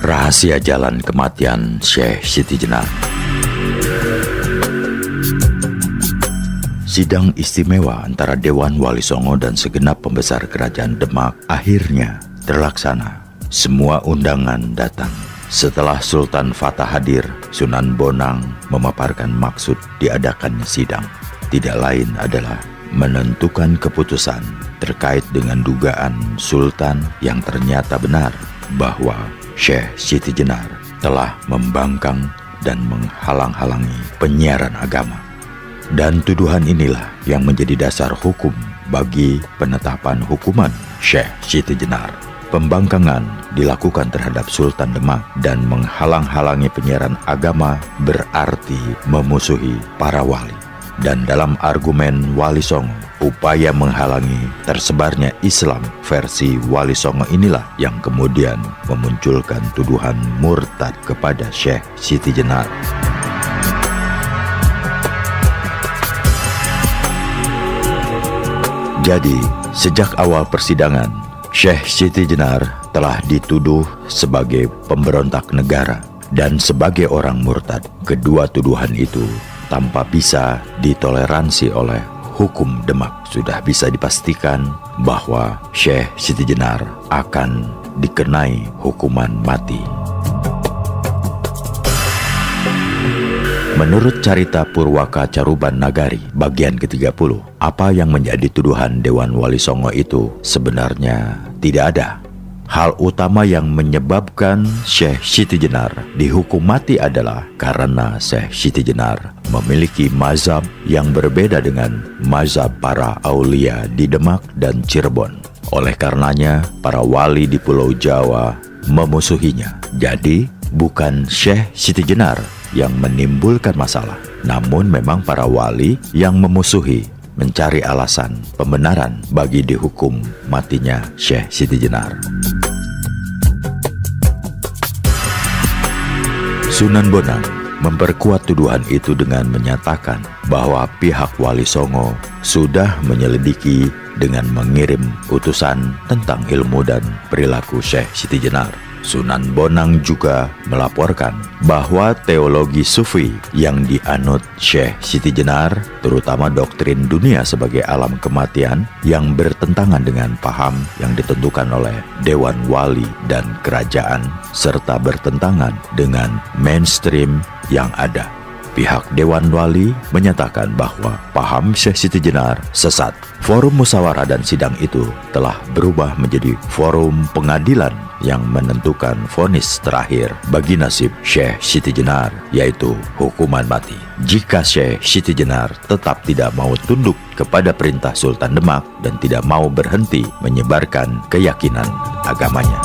Rahasia jalan kematian Syekh Siti Jenar. Sidang istimewa antara Dewan Wali Songo dan segenap pembesar kerajaan Demak akhirnya terlaksana. Semua undangan datang. Setelah Sultan Fatah hadir, Sunan Bonang memaparkan maksud diadakannya sidang. Tidak lain adalah menentukan keputusan terkait dengan dugaan Sultan yang ternyata benar bahwa Syekh Siti Jenar telah membangkang dan menghalang-halangi penyiaran agama. Dan tuduhan inilah yang menjadi dasar hukum bagi penetapan hukuman Syekh Siti Jenar. Pembangkangan dilakukan terhadap Sultan Demak dan menghalang-halangi penyiaran agama berarti memusuhi para wali. Dan dalam argumen Wali Songo, upaya menghalangi tersebarnya Islam versi Wali Songo inilah yang kemudian memunculkan tuduhan murtad kepada Syekh Siti Jenar. Jadi, sejak awal persidangan, Syekh Siti Jenar telah dituduh sebagai pemberontak negara dan sebagai orang murtad. Kedua tuduhan itu tanpa bisa ditoleransi oleh hukum Demak. Sudah bisa dipastikan bahwa Syekh Siti Jenar akan dikenai hukuman mati. Menurut carita Purwaka Caruban Nagari bagian ke-30, apa yang menjadi tuduhan Dewan Wali Songo itu sebenarnya tidak ada. Hal utama yang menyebabkan Syekh Siti Jenar dihukum mati adalah karena Syekh Siti Jenar memiliki mazhab yang berbeda dengan mazhab para aulia di Demak dan Cirebon. Oleh karenanya, para wali di Pulau Jawa memusuhinya. Jadi, bukan Syekh Siti Jenar yang menimbulkan masalah, namun memang para wali yang memusuhi, mencari alasan pembenaran bagi dihukum matinya Syekh Siti Jenar. Sunan Bonang memperkuat tuduhan itu dengan menyatakan bahwa pihak Wali Songo sudah menyelidiki dengan mengirim utusan tentang ilmu dan perilaku Syekh Siti Jenar. Sunan Bonang juga melaporkan bahwa teologi Sufi yang dianut Syekh Siti Jenar, terutama doktrin dunia sebagai alam kematian yang bertentangan dengan paham yang ditentukan oleh Dewan Wali dan kerajaan, serta bertentangan dengan mainstream yang ada. Pihak Dewan Wali menyatakan bahwa paham Syekh Siti Jenar sesat. Forum musyawarah dan sidang itu telah berubah menjadi forum pengadilan yang menentukan vonis terakhir bagi nasib Syekh Siti Jenar, yaitu hukuman mati. Jika Syekh Siti Jenar tetap tidak mau tunduk kepada perintah Sultan Demak dan tidak mau berhenti menyebarkan keyakinan agamanya.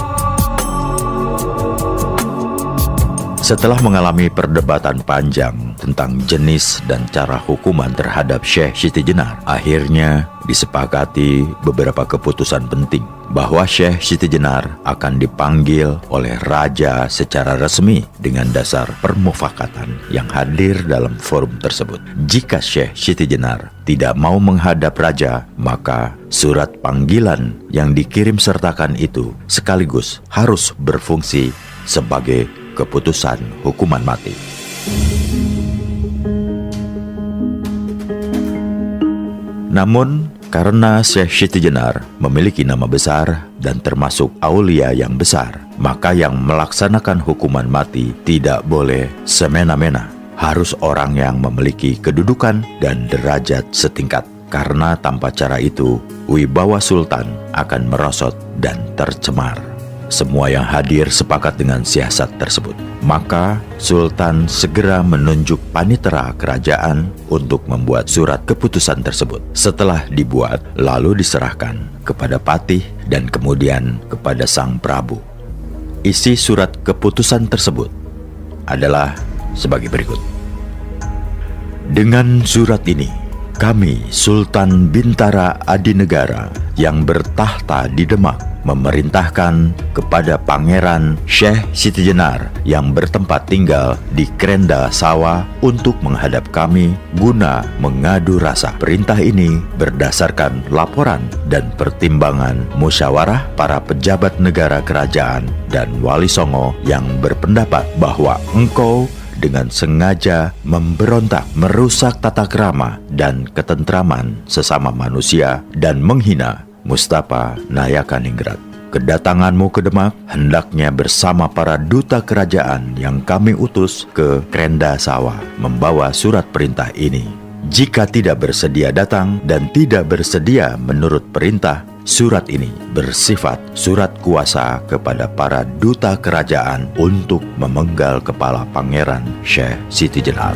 Setelah mengalami perdebatan panjang tentang jenis dan cara hukuman terhadap Syekh Siti Jenar, akhirnya disepakati beberapa keputusan penting bahwa Syekh Siti Jenar akan dipanggil oleh raja secara resmi dengan dasar permufakatan yang hadir dalam forum tersebut. Jika Syekh Siti Jenar tidak mau menghadap raja, maka surat panggilan yang dikirim sertakan itu sekaligus harus berfungsi sebagai keputusan hukuman mati. Namun, karena Syekh Siti Jenar memiliki nama besar dan termasuk aulia yang besar, maka yang melaksanakan hukuman mati tidak boleh semena-mena. Harus orang yang memiliki kedudukan dan derajat setingkat. Karena tanpa cara itu, wibawa Sultan akan merosot dan tercemar. Semua yang hadir sepakat dengan siasat tersebut. Maka Sultan segera menunjuk panitera kerajaan untuk membuat surat keputusan tersebut. Setelah dibuat, lalu diserahkan kepada Patih dan kemudian kepada Sang Prabu. Isi surat keputusan tersebut adalah sebagai berikut. Dengan surat ini, kami Sultan Bintara Adinegara yang bertahta di Demak memerintahkan kepada Pangeran Syekh Siti Jenar yang bertempat tinggal di Krenda Sawah untuk menghadap kami guna mengadu rasa. Perintah ini berdasarkan laporan dan pertimbangan musyawarah para pejabat negara kerajaan dan Wali Songo yang berpendapat bahwa engkau dengan sengaja memberontak, merusak tata krama dan ketentraman sesama manusia dan menghina Mustapa Nayakaningrat. Kedatanganmu ke Demak hendaknya bersama para duta kerajaan yang kami utus ke Krenda Sawah membawa surat perintah ini. Jika tidak bersedia datang dan tidak bersedia menurut perintah, surat ini bersifat surat kuasa kepada para duta kerajaan untuk memenggal kepala Pangeran Syekh Siti Jenar.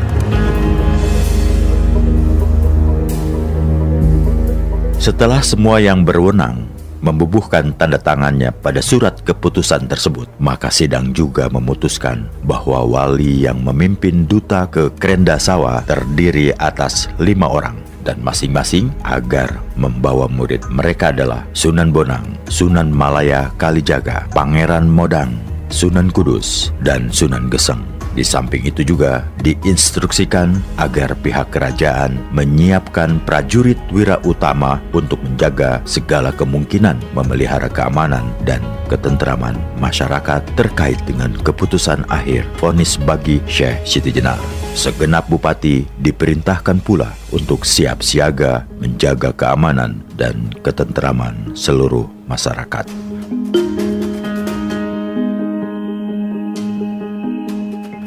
Setelah semua yang berwenang membubuhkan tanda tangannya pada surat keputusan tersebut, maka sidang juga memutuskan bahwa wali yang memimpin duta ke Krenda Sawah terdiri atas 5 orang, dan masing-masing agar membawa murid. Mereka adalah Sunan Bonang, Sunan Malaya Kalijaga, Pangeran Modang, Sunan Kudus, dan Sunan Geseng. Di samping itu juga diinstruksikan agar pihak kerajaan menyiapkan prajurit wira utama untuk menjaga segala kemungkinan memelihara keamanan dan ketentraman masyarakat terkait dengan keputusan akhir vonis bagi Syekh Siti Jenar. Segenap bupati diperintahkan pula untuk siap siaga menjaga keamanan dan ketentraman seluruh masyarakat.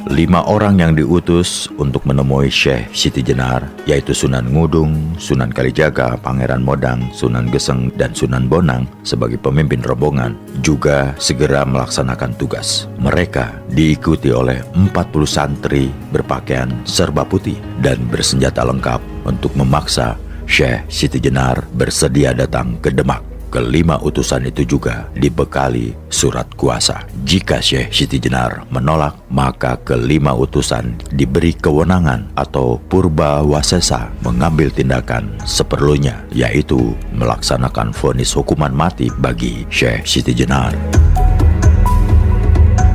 Lima orang yang diutus untuk menemui Syekh Siti Jenar, yaitu Sunan Ngudung, Sunan Kalijaga, Pangeran Modang, Sunan Geseng, dan Sunan Bonang sebagai pemimpin rombongan, juga segera melaksanakan tugas. Mereka diikuti oleh 40 santri berpakaian serba putih dan bersenjata lengkap untuk memaksa Syekh Siti Jenar bersedia datang ke Demak. Kelima utusan itu juga dibekali surat kuasa. Jika Syekh Siti Jenar menolak, maka kelima utusan diberi kewenangan atau purba wasesa mengambil tindakan seperlunya, yaitu melaksanakan vonis hukuman mati bagi Syekh Siti Jenar.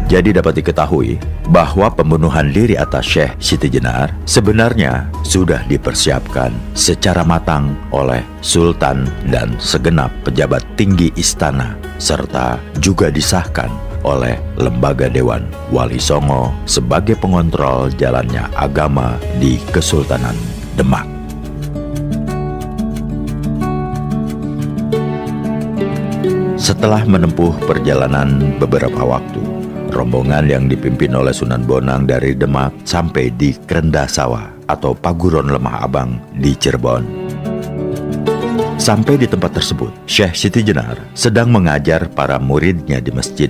Jadi dapat diketahui bahwa pembunuhan diri atas Syekh Siti Jenar sebenarnya sudah dipersiapkan secara matang oleh Sultan dan segenap pejabat tinggi istana, serta juga disahkan oleh Lembaga Dewan Wali Songo sebagai pengontrol jalannya agama di Kesultanan Demak. Setelah menempuh perjalanan beberapa waktu, rombongan yang dipimpin oleh Sunan Bonang dari Demak sampai di Krenda Sawah atau Paguron Lemah Abang di Cirebon. Sampai di tempat tersebut, Syekh Siti Jenar sedang mengajar para muridnya di masjid.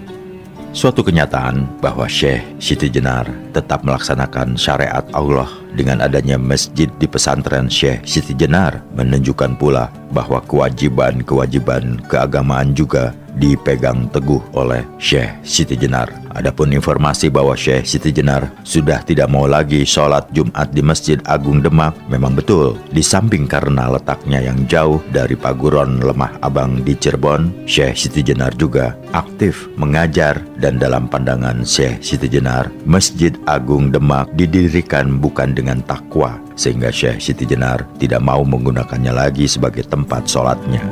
Suatu kenyataan bahwa Syekh Siti Jenar tetap melaksanakan syariat Allah dengan adanya masjid di pesantren Syekh Siti Jenar menunjukkan pula bahwa kewajiban-kewajiban keagamaan juga dipegang teguh oleh Syekh Siti Jenar. Adapun informasi bahwa Syekh Siti Jenar sudah tidak mau lagi sholat Jumat di Masjid Agung Demak memang betul. Di samping karena letaknya yang jauh dari Paguron Lemah Abang di Cirebon, Syekh Siti Jenar juga aktif mengajar, dan dalam pandangan Syekh Siti Jenar, Masjid Agung Demak didirikan bukan dengan takwa, sehingga Syekh Siti Jenar tidak mau menggunakannya lagi sebagai tempat sholatnya.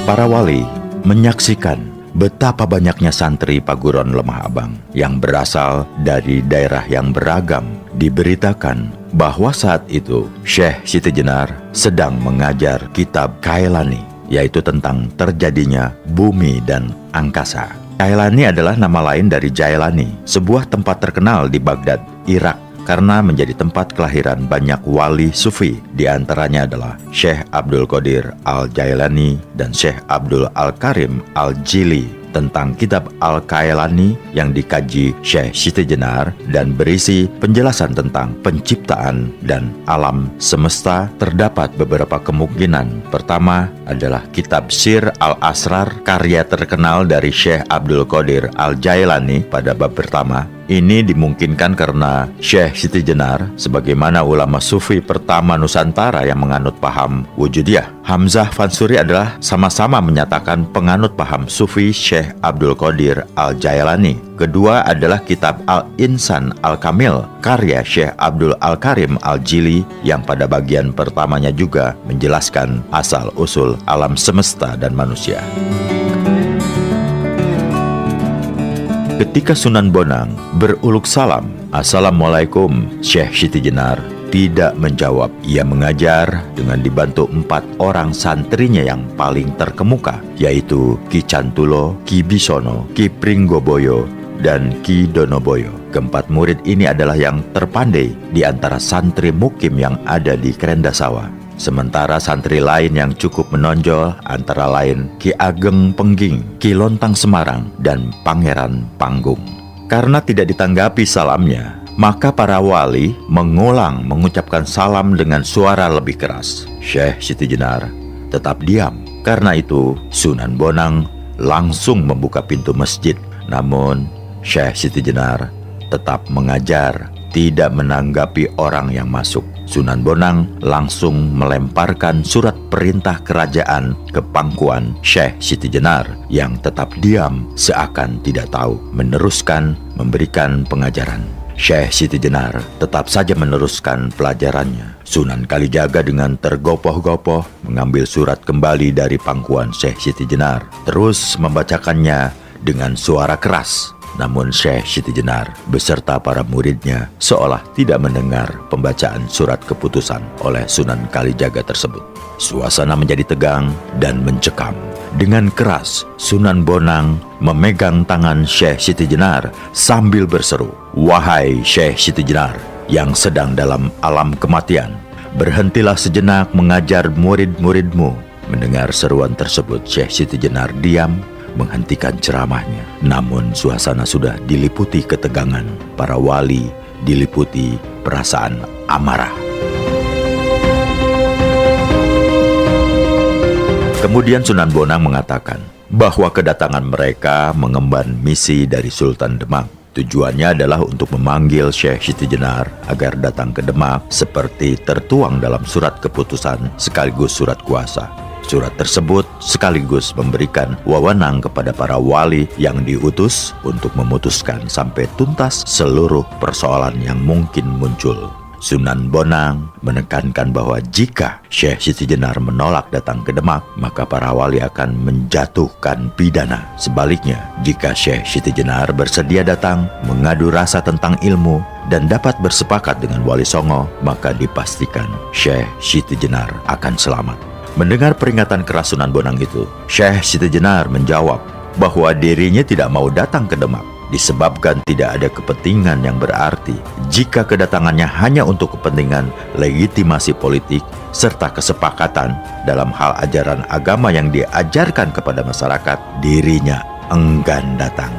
Para wali menyaksikan betapa banyaknya santri Paguron Lemah Abang yang berasal dari daerah yang beragam. Diberitakan bahwa saat itu Syekh Siti Jenar sedang mengajar kitab Kailani, yaitu tentang terjadinya bumi dan angkasa. Kailani adalah nama lain dari Jailani, sebuah tempat terkenal di Baghdad, Irak, karena menjadi tempat kelahiran banyak wali sufi. Di antaranya adalah Syekh Abdul Qadir Al-Jailani dan Syekh Abdul Al-Karim Al-Jili. tentang kitab Al-Kailani yang dikaji Syekh Siti Jenar dan berisi penjelasan tentang penciptaan dan alam semesta, terdapat beberapa kemungkinan. Pertama adalah kitab Sir Al-Asrar, karya terkenal dari Syekh Abdul Qadir Al-Jailani pada bab pertama. Ini dimungkinkan karena Syekh Siti Jenar sebagaimana ulama sufi pertama Nusantara yang menganut paham wujudiyah. Hamzah Fansuri adalah sama-sama menyatakan penganut paham sufi Syekh Abdul Qadir Al-Jailani. Kedua adalah kitab Al-Insan Al-Kamil, karya Syekh Abdul Al-Karim Al-Jili yang pada bagian pertamanya juga menjelaskan asal-usul alam semesta dan manusia. Ketika Sunan Bonang beruluk salam, "Assalamualaikum," Syekh Siti Jenar tidak menjawab. Ia mengajar dengan dibantu 4 orang santrinya yang paling terkemuka, yaitu Ki Cantulo, Ki Bisono, Ki Pringgoboyo, dan Ki Donoboyo. Keempat murid ini adalah yang terpandai di antara santri mukim yang ada di Kerendasawa. Sementara santri lain yang cukup menonjol antara lain Ki Ageng Pengging, Ki Lontang Semarang, dan Pangeran Panggung. Karena tidak ditanggapi salamnya, maka para wali mengulang mengucapkan salam dengan suara lebih keras. Syekh Siti Jenar tetap diam. Karena itu Sunan Bonang langsung membuka pintu masjid. Namun Syekh Siti Jenar tetap mengajar, tidak menanggapi orang yang masuk. Sunan Bonang langsung melemparkan surat perintah kerajaan ke pangkuan Syekh Siti Jenar yang tetap diam seakan tidak tahu, meneruskan memberikan pengajaran. Syekh Siti Jenar tetap saja meneruskan pelajarannya. Sunan Kalijaga dengan tergopoh-gopoh mengambil surat kembali dari pangkuan Syekh Siti Jenar, terus membacakannya dengan suara keras. Namun Syekh Siti Jenar beserta para muridnya seolah tidak mendengar pembacaan surat keputusan oleh Sunan Kalijaga tersebut. Suasana menjadi tegang dan mencekam. Dengan keras, Sunan Bonang memegang tangan Syekh Siti Jenar sambil berseru, "Wahai Syekh Siti Jenar yang sedang dalam alam kematian, berhentilah sejenak mengajar murid-muridmu." Mendengar seruan tersebut, Syekh Siti Jenar diam menghentikan ceramahnya. Namun suasana sudah diliputi ketegangan. Para wali diliputi perasaan amarah. Kemudian Sunan Bonang mengatakan bahwa kedatangan mereka mengemban misi dari Sultan Demak. Tujuannya adalah untuk memanggil Syekh Siti Jenar agar datang ke Demak seperti tertuang dalam surat keputusan sekaligus surat kuasa. Surat tersebut sekaligus memberikan wewenang kepada para wali yang diutus untuk memutuskan sampai tuntas seluruh persoalan yang mungkin muncul. Sunan Bonang menekankan bahwa jika Syekh Siti Jenar menolak datang ke Demak, maka para wali akan menjatuhkan pidana. Sebaliknya, jika Syekh Siti Jenar bersedia datang, mengadu rasa tentang ilmu, dan dapat bersepakat dengan Wali Songo, maka dipastikan Syekh Siti Jenar akan selamat. Mendengar peringatan keras Sunan Bonang itu, Syekh Siti Jenar menjawab bahwa dirinya tidak mau datang ke Demak disebabkan tidak ada kepentingan yang berarti. Jika kedatangannya hanya untuk kepentingan legitimasi politik serta kesepakatan dalam hal ajaran agama yang diajarkan kepada masyarakat, dirinya enggan datang.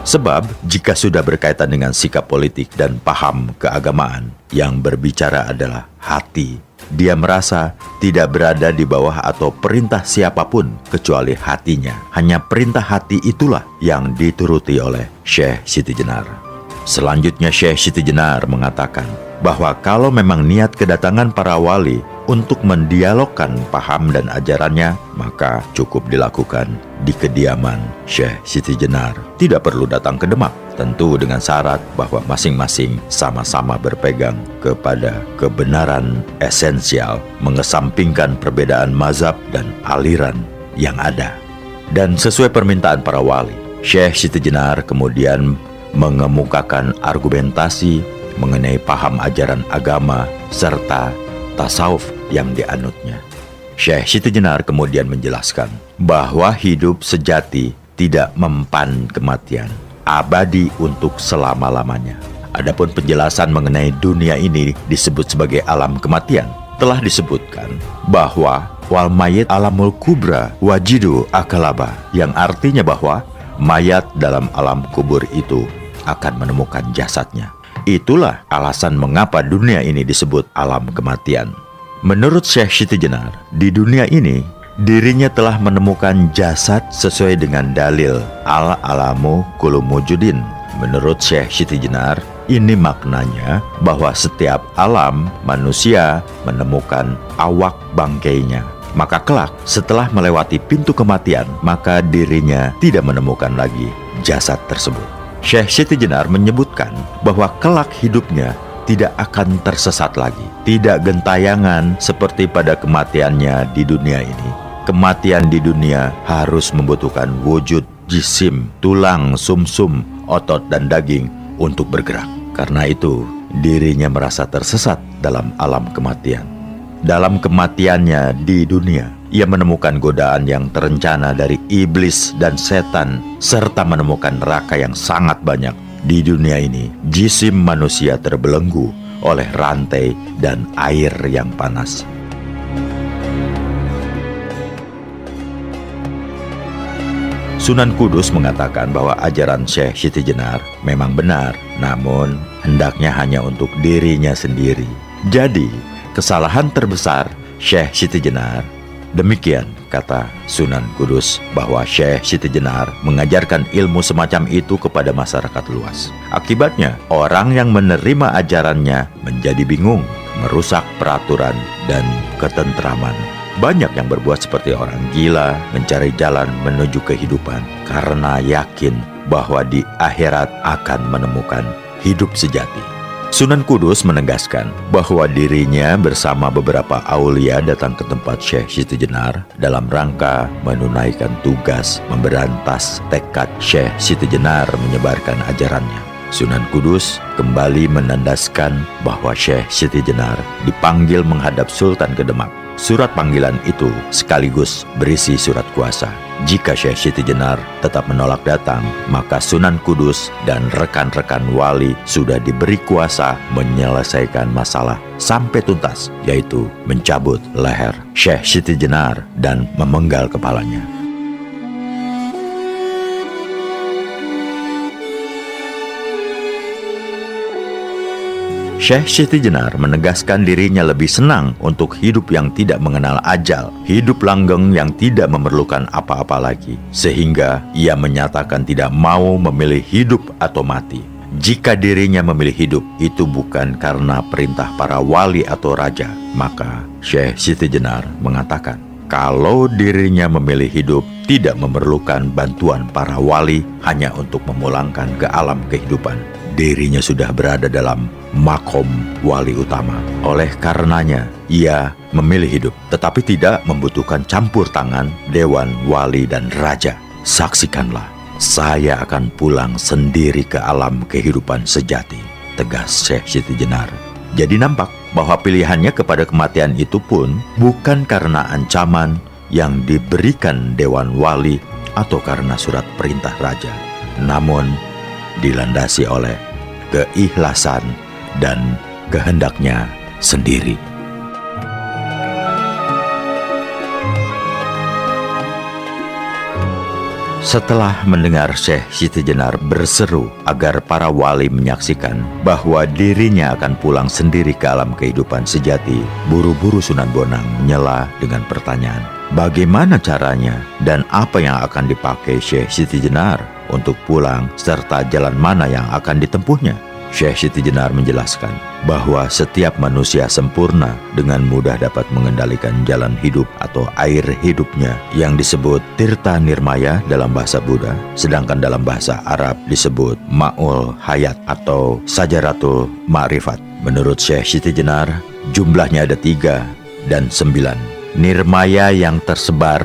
Sebab jika sudah berkaitan dengan sikap politik dan paham keagamaan, yang berbicara adalah hati. Dia merasa tidak berada di bawah atau perintah siapapun kecuali hatinya. Hanya perintah hati itulah yang dituruti oleh Syekh Siti Jenar. Selanjutnya Syekh Siti Jenar mengatakan bahwa kalau memang niat kedatangan para wali untuk mendialogkan paham dan ajarannya, maka cukup dilakukan di kediaman Syekh Siti Jenar. Tidak perlu datang ke Demak, tentu dengan syarat bahwa masing-masing sama-sama berpegang kepada kebenaran esensial, mengesampingkan perbedaan mazhab dan aliran yang ada. Dan sesuai permintaan para wali, Syekh Siti Jenar kemudian mengemukakan argumentasi mengenai paham ajaran agama serta tasawuf yang dianutnya. Syekh Siti Jenar kemudian menjelaskan bahwa hidup sejati tidak mempan kematian, abadi untuk selama-lamanya. Adapun penjelasan mengenai dunia ini disebut sebagai alam kematian. Telah disebutkan bahwa wal mayit alamul kubra wajidu akalaba, yang artinya bahwa mayat dalam alam kubur itu akan menemukan jasadnya. Itulah alasan mengapa dunia ini disebut alam kematian. Menurut Syekh Siti Jenar, di dunia ini dirinya telah menemukan jasad sesuai dengan dalil al-alamu kullu mujudin. Menurut Syekh Siti Jenar, ini maknanya bahwa setiap alam manusia menemukan awak bangkainya. Maka kelak setelah melewati pintu kematian, maka dirinya tidak menemukan lagi jasad tersebut. Syekh Siti Jenar menyebutkan bahwa kelak hidupnya tidak akan tersesat lagi, tidak gentayangan seperti pada kematiannya di dunia ini. Kematian di dunia harus membutuhkan wujud jisim, tulang, sumsum, otot, dan daging untuk bergerak. Karena itu, dirinya merasa tersesat dalam alam kematian. Dalam kematiannya di dunia, ia menemukan godaan yang terencana dari iblis dan setan, serta menemukan neraka yang sangat banyak. Di dunia ini, jisim manusia terbelenggu oleh rantai dan air yang panas. Sunan Kudus mengatakan bahwa ajaran Syekh Siti Jenar memang benar, namun hendaknya hanya untuk dirinya sendiri. Jadi, kesalahan terbesar Syekh Siti Jenar, demikian kata Sunan Kudus, bahwa Syekh Siti Jenar mengajarkan ilmu semacam itu kepada masyarakat luas. Akibatnya, orang yang menerima ajarannya menjadi bingung, merusak peraturan dan ketentraman. Banyak yang berbuat seperti orang gila, mencari jalan menuju kehidupan karena yakin bahwa di akhirat akan menemukan hidup sejati. Sunan Kudus menegaskan bahwa dirinya bersama beberapa aulia datang ke tempat Syekh Siti Jenar dalam rangka menunaikan tugas memberantas tekad Syekh Siti Jenar menyebarkan ajarannya. Sunan Kudus kembali menandaskan bahwa Syekh Siti Jenar dipanggil menghadap Sultan Kedemak. Surat panggilan itu sekaligus berisi surat kuasa. Jika Syekh Siti Jenar tetap menolak datang, maka Sunan Kudus dan rekan-rekan wali sudah diberi kuasa menyelesaikan masalah sampai tuntas, yaitu mencabut leher Syekh Siti Jenar dan memenggal kepalanya. Syekh Siti Jenar menegaskan dirinya lebih senang untuk hidup yang tidak mengenal ajal, hidup langgeng yang tidak memerlukan apa-apa lagi, sehingga ia menyatakan tidak mau memilih hidup atau mati. Jika dirinya memilih hidup, itu bukan karena perintah para wali atau raja, maka Syekh Siti Jenar mengatakan, kalau dirinya memilih hidup, tidak memerlukan bantuan para wali hanya untuk memulangkan ke alam kehidupan. Dirinya sudah berada dalam makom wali utama. Oleh karenanya, ia memilih hidup, tetapi tidak membutuhkan campur tangan dewan, wali, dan raja. Saksikanlah, saya akan pulang sendiri ke alam kehidupan sejati, tegas Syekh Siti Jenar. Jadi nampak bahwa pilihannya kepada kematian itu pun bukan karena ancaman yang diberikan dewan wali atau karena surat perintah raja, namun dilandasi oleh keikhlasan dan kehendaknya sendiri. Setelah mendengar Syekh Siti Jenar berseru agar para wali menyaksikan bahwa dirinya akan pulang sendiri ke alam kehidupan sejati, buru-buru Sunan Bonang menyela dengan pertanyaan, bagaimana caranya dan apa yang akan dipakai Syekh Siti Jenar untuk pulang serta jalan mana yang akan ditempuhnya? Syekh Siti Jenar menjelaskan bahwa setiap manusia sempurna dengan mudah dapat mengendalikan jalan hidup atau air hidupnya yang disebut Tirta Nirmaya dalam bahasa Buddha, sedangkan dalam bahasa Arab disebut Ma'ul Hayat atau Sajaratul Ma'rifat. Menurut Syekh Siti Jenar, jumlahnya ada 3 dan 9. Nirmaya yang tersebar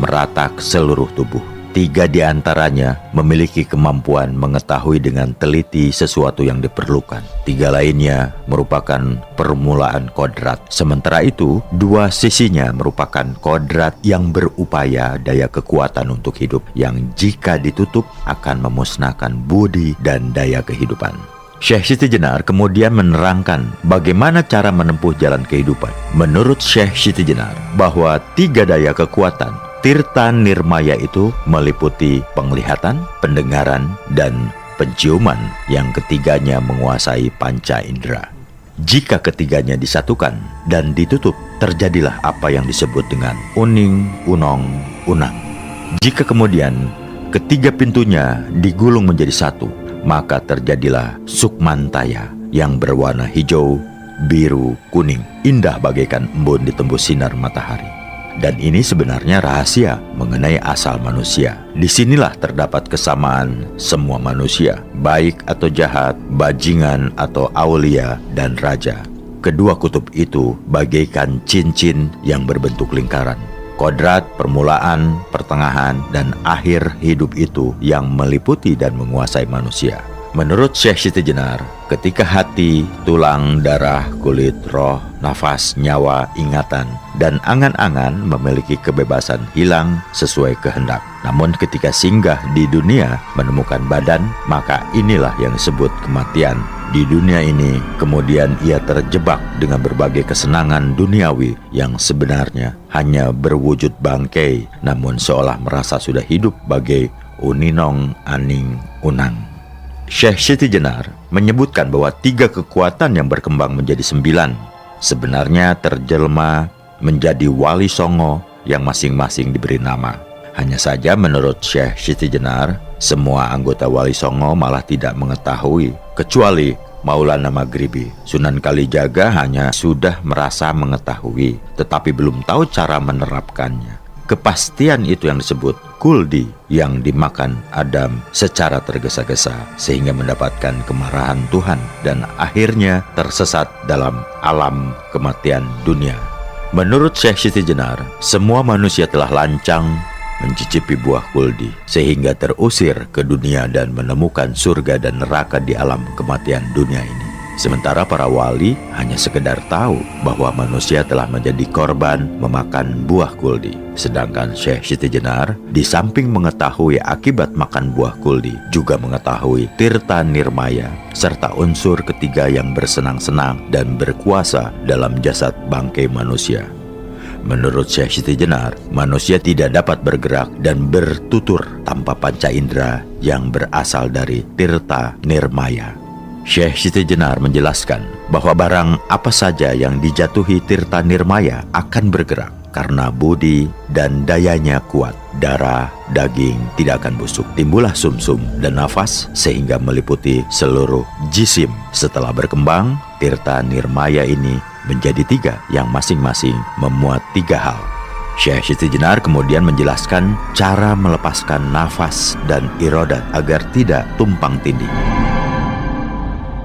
merata ke seluruh tubuh. 3 di antaranya memiliki kemampuan mengetahui dengan teliti sesuatu yang diperlukan. 3 lainnya merupakan permulaan kodrat. Sementara itu, 2 sisinya merupakan kodrat yang berupaya daya kekuatan untuk hidup, yang jika ditutup akan memusnahkan budi dan daya kehidupan. Syekh Siti Jenar kemudian menerangkan bagaimana cara menempuh jalan kehidupan. Menurut Syekh Siti Jenar, bahwa 3 daya kekuatan Tirta nirmaya itu meliputi penglihatan, pendengaran, dan penciuman yang ketiganya menguasai panca indera. Jika ketiganya disatukan dan ditutup, terjadilah apa yang disebut dengan uning, unong, unang. Jika kemudian ketiga pintunya digulung menjadi satu, maka terjadilah sukmantaya yang berwarna hijau, biru, kuning, indah bagaikan embun ditembus sinar matahari. Dan ini sebenarnya rahasia mengenai asal manusia. Disinilah terdapat kesamaan semua manusia, baik atau jahat, bajingan atau aulia, dan raja. Kedua kutub itu bagaikan cincin yang berbentuk lingkaran. Kodrat, permulaan, pertengahan, dan akhir hidup itu yang meliputi dan menguasai manusia. Menurut Syekh Siti Jenar, ketika hati, tulang, darah, kulit, roh, nafas, nyawa, ingatan, dan angan-angan memiliki kebebasan hilang sesuai kehendak. Namun ketika singgah di dunia menemukan badan, maka inilah yang disebut kematian. Di dunia ini, kemudian ia terjebak dengan berbagai kesenangan duniawi yang sebenarnya hanya berwujud bangkai, namun seolah merasa sudah hidup bagai uninong, aning, unang. Syekh Siti Jenar menyebutkan bahwa 3 kekuatan yang berkembang menjadi 9 sebenarnya terjelma menjadi wali songo yang masing-masing diberi nama. Hanya saja menurut Syekh Siti Jenar, semua anggota wali songo malah tidak mengetahui, kecuali Maulana Maghribi. Sunan Kalijaga hanya sudah merasa mengetahui, tetapi belum tahu cara menerapkannya. Kepastian itu yang disebut kuldi, yang dimakan Adam secara tergesa-gesa sehingga mendapatkan kemarahan Tuhan dan akhirnya tersesat dalam alam kematian dunia. Menurut Syekh Siti Jenar, semua manusia telah lancang mencicipi buah kuldi sehingga terusir ke dunia dan menemukan surga dan neraka di alam kematian dunia ini. Sementara para wali hanya sekedar tahu bahwa manusia telah menjadi korban memakan buah kuldi. Sedangkan Syekh Siti Jenar di samping mengetahui akibat makan buah kuldi, juga mengetahui tirta nirmaya serta unsur ketiga yang bersenang-senang dan berkuasa dalam jasad bangkai manusia. Menurut Syekh Siti Jenar, manusia tidak dapat bergerak dan bertutur tanpa panca indera yang berasal dari tirta nirmaya. Syekh Siti Jenar menjelaskan bahwa barang apa saja yang dijatuhi tirta nirmaya akan bergerak karena budi dan dayanya kuat. Darah, daging tidak akan busuk. Timbullah sumsum dan nafas sehingga meliputi seluruh jisim. Setelah berkembang, tirta nirmaya ini menjadi 3 yang masing-masing memuat 3 hal. Syekh Siti Jenar kemudian menjelaskan cara melepaskan nafas dan irodat agar tidak tumpang tindih.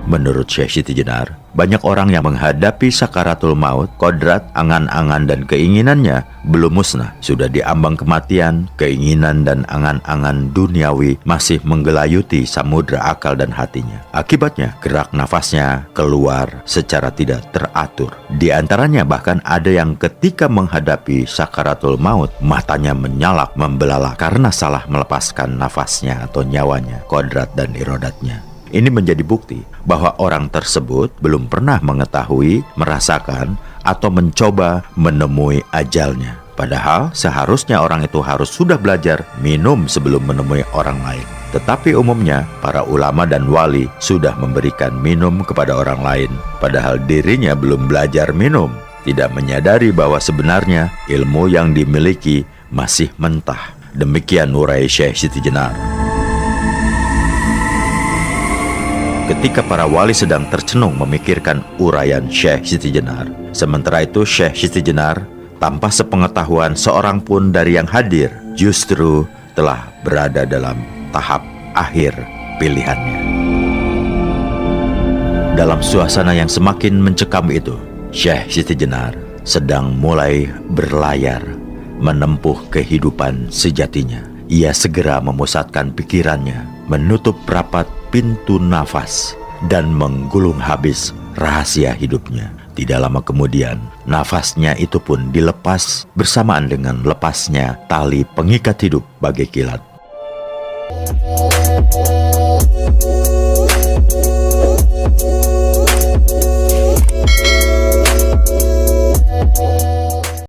Menurut Syekh Siti Jenar, banyak orang yang menghadapi sakaratul maut, kodrat, angan-angan dan keinginannya belum musnah. Sudah diambang kematian, keinginan dan angan-angan duniawi masih menggelayuti samudra akal dan hatinya. Akibatnya, gerak nafasnya keluar secara tidak teratur. Di antaranya bahkan ada yang ketika menghadapi sakaratul maut, matanya menyalak membelalak karena salah melepaskan nafasnya atau nyawanya, kodrat dan irodatnya. Ini menjadi bukti bahwa orang tersebut belum pernah mengetahui, merasakan, atau mencoba menemui ajalnya. Padahal seharusnya orang itu harus sudah belajar minum sebelum menemui orang lain. Tetapi umumnya para ulama dan wali sudah memberikan minum kepada orang lain, padahal dirinya belum belajar minum. Tidak menyadari bahwa sebenarnya ilmu yang dimiliki masih mentah. Demikian urai Syekh Siti Jenar. Ketika para wali sedang tercenung memikirkan uraian Syekh Siti Jenar, sementara itu Syekh Siti Jenar tanpa sepengetahuan seorang pun dari yang hadir justru telah berada dalam tahap akhir pilihannya. Dalam suasana yang semakin mencekam itu, Syekh Siti Jenar sedang mulai berlayar menempuh kehidupan sejatinya. Ia segera memusatkan pikirannya, menutup rapat pintu nafas, dan menggulung habis rahasia hidupnya. Tidak lama kemudian, nafasnya itu pun dilepas bersamaan dengan lepasnya tali pengikat hidup bagai kilat.